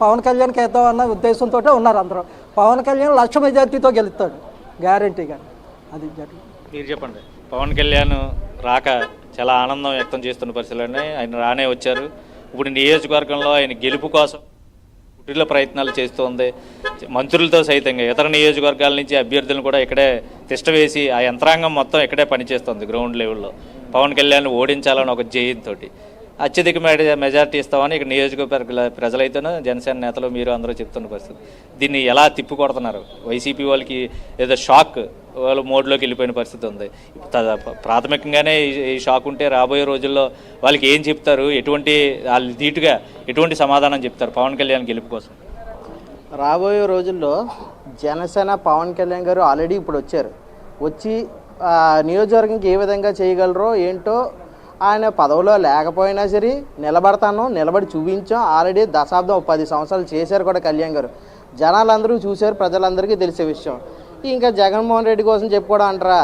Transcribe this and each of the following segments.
పవన్ కళ్యాణ్కి వేద్దాం అన్న ఉద్దేశంతో ఉన్నారు అందరూ. పవన్ కళ్యాణ్ 1,00,000 మెజార్టీతో గెలుస్తాడు గ్యారంటీగా. అది మీరు చెప్పండి. పవన్ కళ్యాణ్ రాక చాలా ఆనందం వ్యక్తం చేస్తున్న పరిస్థితుల్లోనే ఆయన రానే వచ్చారు. ఇప్పుడు నియోజకవర్గంలో ఆయన గెలుపు కోసం కుటిల ప్రయత్నాలు చేస్తోంది. మంత్రులతో సైతంగా ఇతర నియోజకవర్గాల నుంచి అభ్యర్థులను కూడా ఇక్కడే తిష్టవేసి ఆ యంత్రాంగం మొత్తం ఇక్కడే పనిచేస్తుంది గ్రౌండ్ లెవెల్లో. పవన్ కళ్యాణ్ ఓడించాలని ఒక జయంతో అత్యధిక మెజార్టీ ఇస్తామని ఇక్కడ నియోజకవర్గ ప్రజలైతేనూ జనసేన నేతలు మీరు అందరూ చెప్తున్న పరిస్థితి. దీన్ని ఎలా తిప్పికొడుతున్నారు? వైసీపీ వాళ్ళకి ఏదో షాక్ వాళ్ళు మోడ్లోకి వెళ్ళిపోయిన పరిస్థితి ఉంది. ప్రాథమికంగానే ఈ షాక్ ఉంటే రాబోయే రోజుల్లో వాళ్ళకి ఏం చెప్తారు? వాళ్ళు ధీటుగా ఎటువంటి సమాధానం చెప్తారు పవన్ కళ్యాణ్ గెలుపు కోసం? రాబోయే రోజుల్లో జనసేన పవన్ కళ్యాణ్ గారు ఆల్రెడీ ఇప్పుడు వచ్చి నియోజకవర్గంకి ఏ విధంగా చేయగలరో ఏంటో ఆయన పదవిలో లేకపోయినా సరే నిలబడి చూపించాం. ఆల్రెడీ దశాబ్దం 10 సంవత్సరాలు చేశారు కూడా కళ్యాణ్ గారు. జనాలందరూ చూశారు, ప్రజలందరికీ తెలిసే విషయం. ఇంకా జగన్మోహన్ రెడ్డి కోసం చెప్పుకోవడం అంటారా?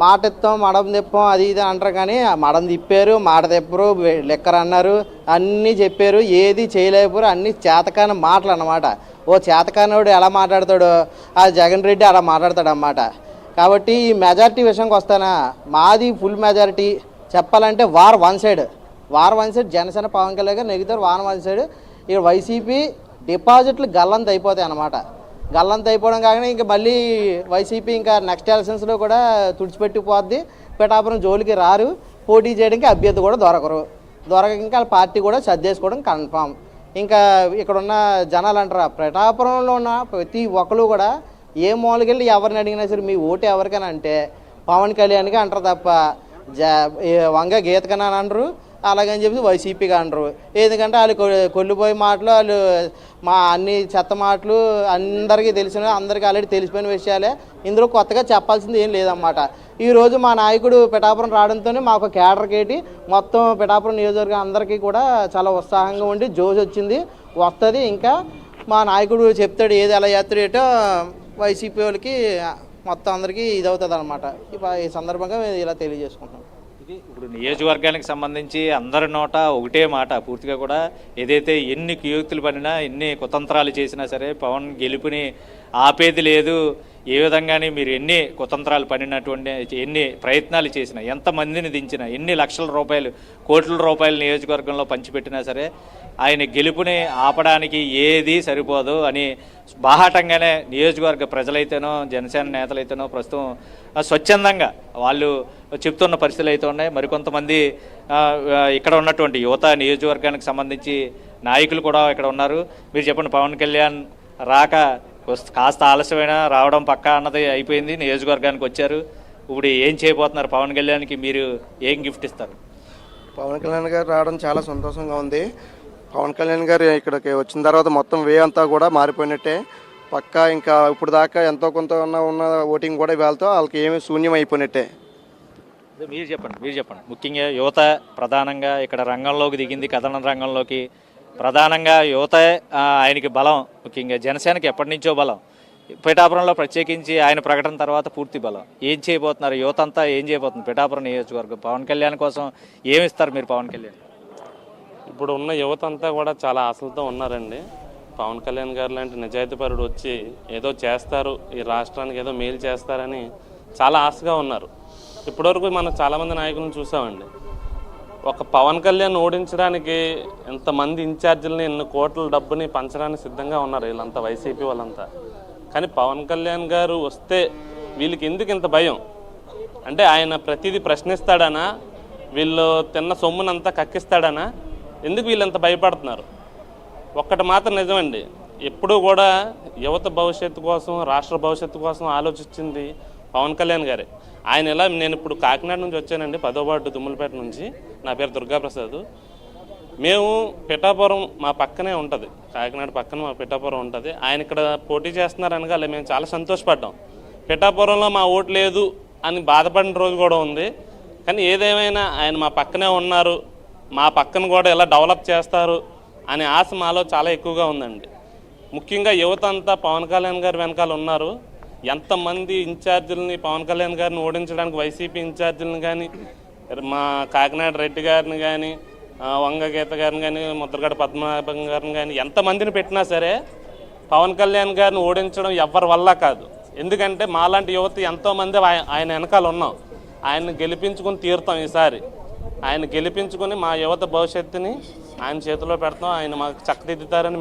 మాట ఇస్తాం, మడం తిప్పాం, అది ఇది అంటారు. కానీ మడం తిప్పారు, మాట తిప్పరు, లెక్కరు అన్నారు, అన్నీ చెప్పారు, ఏది చేయలేకపోయారు. అన్నీ చేతకాని మాటలు అన్నమాట. ఓ చేతకానివాడు ఎలా మాట్లాడతాడో ఆ జగన్ రెడ్డి అలా మాట్లాడతాడు అన్నమాట. కాబట్టి ఈ మెజారిటీ విషయంకి వస్తానా, మాది ఫుల్ మెజారిటీ. చెప్పాలంటే war one side Janasena Pawan Kalyan గారు నెగ్గుతారు. War one side. ఇక వైసీపీ డిపాజిట్లు గల్లంత అయిపోతాయి అన్నమాట. గల్లంత అయిపోవడం కాగానే ఇంకా మళ్ళీ వైసీపీ ఇంకా నెక్స్ట్ ఎలక్షన్స్లో కూడా తుడిచిపెట్టిపోద్ది. పిఠాపురం జోలికి రారు, పోటీ చేయడానికి అభ్యర్థి కూడా దొరక ఇంకా పార్టీ కూడా సర్దేసుకోవడం కన్ఫామ్. ఇంకా ఇక్కడ ఉన్న జనాలు అంటారా, పిఠాపురంలో ఉన్న ప్రతి ఒక్కరు కూడా ఏ మూలకెళ్ళి ఎవరిని అడిగినా సరే మీ ఓటు ఎవరికైనా అంటే పవన్ కళ్యాణ్కి అంటారు తప్ప వంగ గీతకన్నా అనరు, అలాగని చెప్పి వైసీపీగా అనరు. ఎందుకంటే వాళ్ళు కొల్లిపోయే మాటలు, వాళ్ళు మా అన్ని చెత్త మాటలు అందరికీ అందరికీ ఆల్రెడీ తెలిసిపోయిన విషయాలే. ఇందులో కొత్తగా చెప్పాల్సింది ఏం లేదన్నమాట. ఈరోజు మా నాయకుడు పిఠాపురం రావడంతోనే మాకు కేడర్ కేటి మొత్తం పిఠాపురం నియోజకవర్గం అందరికీ కూడా చాలా ఉత్సాహంగా ఉండి జోష్ వచ్చింది, వస్తుంది. ఇంకా మా నాయకుడు చెప్తాడు ఏది ఎలా చేస్తాడు ఏటో వైసీపీ వాళ్ళకి మొత్తం అందరికీ ఇది అవుతుంది అనమాట. ఈ సందర్భంగా ఇలా తెలియజేసుకుంటున్నాం. ఇది ఇప్పుడు నియోజకవర్గానికి సంబంధించి అందరి నోట ఒకటే మాట పూర్తిగా కూడా, ఏదైతే ఎన్ని కుయుక్తులు పడినా ఎన్ని కుతంత్రాలు చేసినా సరే పవన్ గెలుపుని ఆపేది లేదు. ఏ విధంగానే మీరు ఎన్ని కుతంత్రాలు పడినటువంటి ఎన్ని ప్రయత్నాలు చేసినా, ఎంతమందిని దించినా, ఎన్ని లక్షల రూపాయలు కోట్ల రూపాయలు నియోజకవర్గంలో పంచిపెట్టినా సరే ఆయన గెలుపుని ఆపడానికి ఏది సరిపోదు అని బాహాటంగానే నియోజకవర్గ ప్రజలైతేనో జనసేన నేతలైతేనో ప్రస్తుతం స్వచ్ఛందంగా వాళ్ళు చెప్తున్న పరిస్థితులు అయితే ఉన్నాయి. మరికొంతమంది ఇక్కడ ఉన్నటువంటి యువత నియోజకవర్గానికి సంబంధించి నాయకులు కూడా ఇక్కడ ఉన్నారు. మీరు చెప్పండి, పవన్ కళ్యాణ్ రాక కాస్త ఆలస్యమైనా రావడం పక్కా అన్నది అయిపోయింది, నియోజకవర్గానికి వచ్చారు. ఇప్పుడు ఏం చేయబోతున్నారు? పవన్ కళ్యాణ్కి మీరు ఏం గిఫ్ట్ ఇస్తారు? పవన్ కళ్యాణ్ గారు రావడం చాలా సంతోషంగా ఉంది. పవన్ కళ్యాణ్ గారు ఇక్కడికి వచ్చిన తర్వాత మొత్తం వే అంతా కూడా మారిపోయినట్టే పక్కా. ఇంకా ఇప్పుడు దాకా ఎంతో కొంత ఉన్న ఓటింగ్ కూడా వేళతో వాళ్ళకి ఏమీ శూన్యం అయిపోయినట్టే. మీరు చెప్పండి. ముఖ్యంగా యువత ప్రధానంగా ఇక్కడ రంగంలోకి దిగింది, కథన రంగంలోకి. ప్రధానంగా యువత ఆయనకి బలం. ముఖ్యంగా జనసేనకి ఎప్పటి నుంచో బలం. పిఠాపురంలో ప్రత్యేకించి ఆయన ప్రకటన తర్వాత పూర్తి బలం. ఏం చేయబోతున్నారు? యువత అంతా ఏం చేయబోతుంది? పిఠాపురం నియోజకవర్గం పవన్ కళ్యాణ్ కోసం ఏమిస్తారు మీరు? పవన్ కళ్యాణ్ ఇప్పుడు ఉన్న యువత అంతా కూడా చాలా ఆశలతో ఉన్నారండి. పవన్ కళ్యాణ్ గారు లాంటి నిజాయితీపరుడు వచ్చి ఏదో చేస్తారు, ఈ రాష్ట్రానికి ఏదో మేలు చేస్తారని చాలా ఆశగా ఉన్నారు. ఇప్పటివరకు మనం చాలామంది నాయకులను చూసామండి. ఒక పవన్ కళ్యాణ్ ఓడించడానికి ఎంతమంది ఇన్ఛార్జీలని ఎన్ని కోట్ల డబ్బుని పంచడానికి సిద్ధంగా ఉన్నారు వీళ్ళంతా, వైసీపీ వాళ్ళంతా. కానీ పవన్ కళ్యాణ్ గారు వస్తే వీళ్ళకి ఎందుకు ఇంత భయం అంటే, ఆయన ప్రతిదీ ప్రశ్నిస్తాడనా, వీళ్ళు తిన్న సొమ్మునంతా కక్కిస్తాడనా, ఎందుకు వీళ్ళంత భయపడుతున్నారు? ఒక్కటి మాత్రం నిజమండి, ఎప్పుడూ కూడా యువత భవిష్యత్తు కోసం, రాష్ట్ర భవిష్యత్తు కోసం ఆలోచించింది పవన్ కళ్యాణ్ గారే. ఆయన నేను ఇప్పుడు కాకినాడ నుంచి వచ్చానండి, 10వ వార్డు దుమ్ములపేట నుంచి. నా పేరు దుర్గాప్రసాద్. మేము పిఠాపురం మా పక్కనే ఉంటుంది, కాకినాడ పక్కన మా పిఠాపురం ఉంటుంది. ఆయన ఇక్కడ పోటీ చేస్తున్నారనగా మేము చాలా సంతోషపడ్డాం. పిఠాపురంలో మా ఓటు లేదు అని బాధపడిన రోజు కూడా ఉంది. కానీ ఏదేమైనా ఆయన మా పక్కనే ఉన్నారు, మా పక్కన కూడా ఎలా డెవలప్ చేస్తారు అనే ఆశ మాలో చాలా ఎక్కువగా ఉందండి. ముఖ్యంగా యువత అంతా పవన్ కళ్యాణ్ గారి వెనకాల ఉన్నారు. ఎంతమంది ఇన్ఛార్జీలని పవన్ కళ్యాణ్ గారిని ఓడించడానికి వైసీపీ ఇన్ఛార్జీలను కానీ, మా కాకినాడ రెడ్డి గారిని కానీ, వంగ గీత గారిని కానీ ముద్రగడ పద్మనాభం గారిని కానీ ఎంతమందిని పెట్టినా సరే పవన్ కళ్యాణ్ గారిని ఓడించడం ఎవరి వల్ల కాదు. ఎందుకంటే మాలాంటి యువత ఎంతోమంది ఆయన వెనకాల ఉన్నాం. ఆయన్ని గెలిపించుకుని తీరుతాం. ఈసారి ఆయన గెలిపించుకుని మా యువత భవిష్యత్తుని ఆయన చేతిలో పెడతాం. ఆయన మాకు చక్కదిద్దుతారని